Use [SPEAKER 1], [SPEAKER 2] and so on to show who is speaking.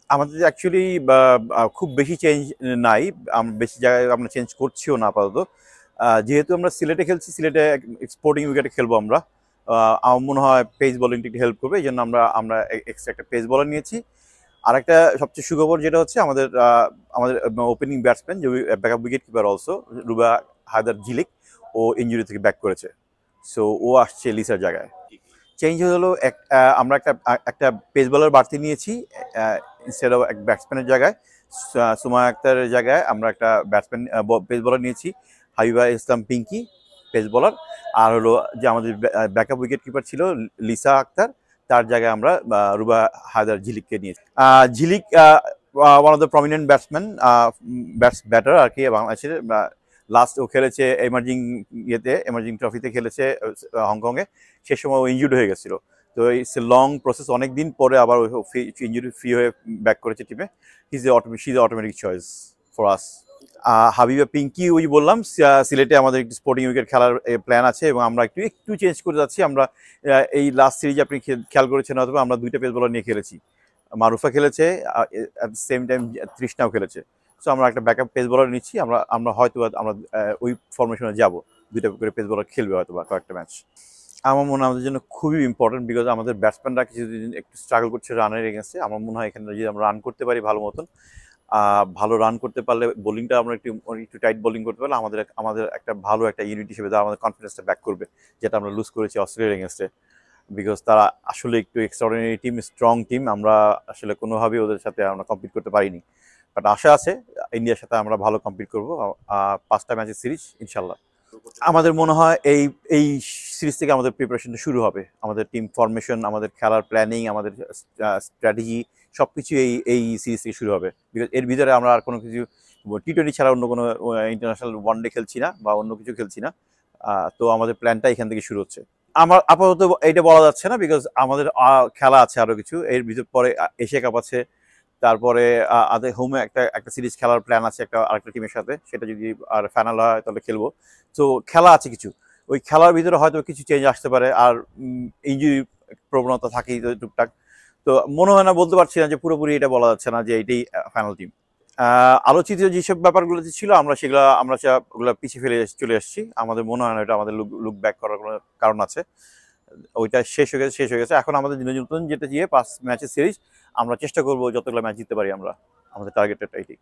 [SPEAKER 1] আমাদের অ্যাকচুয়ালি খুব বেশি চেঞ্জ নাই। বেশি জায়গায় আমরা চেঞ্জ করছিও না আপাতত। যেহেতু আমরা সিলেটে খেলছি, সিলেটে স্পোর্টিং উইকেটে খেলবো আমরা। আমার মনে হয় পেস বোলিংটা একটু হেল্প করবে, এই জন্য আমরা আমরা এক্সট্রা একটা পেস বোলার নিয়েছি। আরেকটা সবচেয়ে সুখবর যেটা হচ্ছে আমাদের ওপেনিং ব্যাটসম্যান যে backup wicket keeper also Rubya Haider Jhilik, ও ইনজুরি থেকে ব্যাক করেছে। সো ও আসছে লিসার জায়গায়। চেঞ্জ হলো আমরা একটা পেস বলার বাড়তি নিয়েছি ইনস্টেড অফ এক ব্যাটসম্যানের জায়গায়। সুমা আক্তারের জায়গায় আমরা একটা ব্যাটসম্যান পেস বলার নিয়েছি, হাবিবা ইসলাম পিঙ্কি পেস বলার। আর হলো যে আমাদের ব্যাকআপ উইকেট কিপার ছিল লিসা আক্তার, তার জায়গায় আমরা রুবা হায়দার ঝিলিককে নিয়েছি। Jhilik one of the prominent batsman, batter আর কি বাংলাদেশের। লাস্ট ও খেলেছে এমার্জিং ট্রফিতে খেলেছে হংকংয়ে। সে সময় ও ইনজুর্ড হয়ে গেছিল। তো ইটস এ লং প্রসেস, অনেক দিন পরে আবার ইনজুরি ফ্রি হয়ে ব্যাক করেছে টিমে। She is automatic choice for us. Habiba Pinky ওই বললাম, সিলেটে আমাদের একটু স্পোর্টিং উইকেট খেলার প্ল্যান আছে এবং আমরা একটু একটু চেঞ্জ করে যাচ্ছি। আমরা এই লাস্ট সিরিজে আপনি খেয়াল করেছেন হয়তো, আমরা দুইটা পেস বলার নিয়ে খেলেছি। মারুফা খেলেছে, অ্যাট দ্য সেম টাইম তৃষ্ণাও খেলেছে। সো আমরা একটা ব্যাকআপ পেস বলার নিচ্ছি। আমরা আমরা হয়তো আমরা ওই ফরমেশনে যাব, দুইটা করে পেস বলার খেলবে হয়তো বা কয়েকটা ম্যাচ। আমার মনে হয় আমাদের জন্য খুবই ইম্পর্টেন্ট, বিকজ আমাদের ব্যাটসম্যানরা কিছুদিন একটু স্ট্রাগল করছে রানের এগেন্সে। আমার মনে হয় এখানে যদি আমরা রান করতে পারি ভালো মতন, ভালো রান করতে পারলে, বোলিংটা আমরা একটু একটু টাইট বোলিং করতে পারলে আমাদের আমাদের একটা ভালো একটা ইউনিট হিসেবে তারা আমাদের কনফিডেন্সটা ব্যাক করবে, যেটা আমরা লুজ করেছি অস্ট্রেলিয়ার এগেন্সে। বিকজ তারা আসলে একটু এক্সট্রাঅর্ডিনারি টিম, স্ট্রং টিম। আমরা আসলে কোনোভাবেই ওদের সাথে আমরা কম্পিট করতে পারিনি। বাট আশা আছে ইন্ডিয়ার সাথে আমরা ভালো কম্পিট করবো 5টা ম্যাচের সিরিজ ইনশাল্লাহ। আমাদের মনে হয় এই এই সিরিজ থেকে আমাদের প্রিপারেশনটা শুরু হবে। আমাদের টিম ফরমেশন, আমাদের খেলার প্ল্যানিং, আমাদের স্ট্র্যাটেজি সবকিছু এই এই সিরিজ থেকে শুরু হবে। বিকজ এর ভিতরে আমরা আর কোনো কিছু টি-20 ছাড়া অন্য কোনো ইন্টারন্যাশনাল ওয়ানডে খেলছি না বা অন্য কিছু খেলছি না। তো আমাদের প্ল্যানটা এখান থেকে শুরু হচ্ছে। আমার আপাতত এইটা বলা যাচ্ছে না, বিকজ আমাদের খেলা আছে আরো কিছু এর ভিতর। পরে এশিয়া কাপ আছে, তারপরে আদের হোমে একটা একটা সিরিজ খেলার প্ল্যান আছে একটা আরেকটা টিমের সাথে। সেটা যদি আর ফাইনাল হয় তাহলে খেলবো। তো খেলা আছে কিছু, ওই খেলার ভিতরে হয়তো কিছু চেঞ্জ আসতে পারে। আর ইনজুরি প্রবণতা থাকেই তো টুকটাক। তো মনে হয় না, বলতে পারছি না যে পুরোপুরি এটা বলা যাচ্ছে না যে এটাই ফাইনাল টিম। আলোচিত যেসব ব্যাপারগুলো ছিল ওগুলো পিছিয়ে ফেলে চলে এসেছি। আমাদের মনে হয় না এটা আমাদের লুক ব্যাক করার কোনো কারণ আছে। ওইটা শেষ হয়ে গেছে। এখন আমাদের নতুন যেটা দিয়ে 5 ম্যাচের সিরিজ, আমরা চেষ্টা করবো যতগুলো ম্যাচ জিততে পারি আমরা। আমাদের টার্গেট এটাই।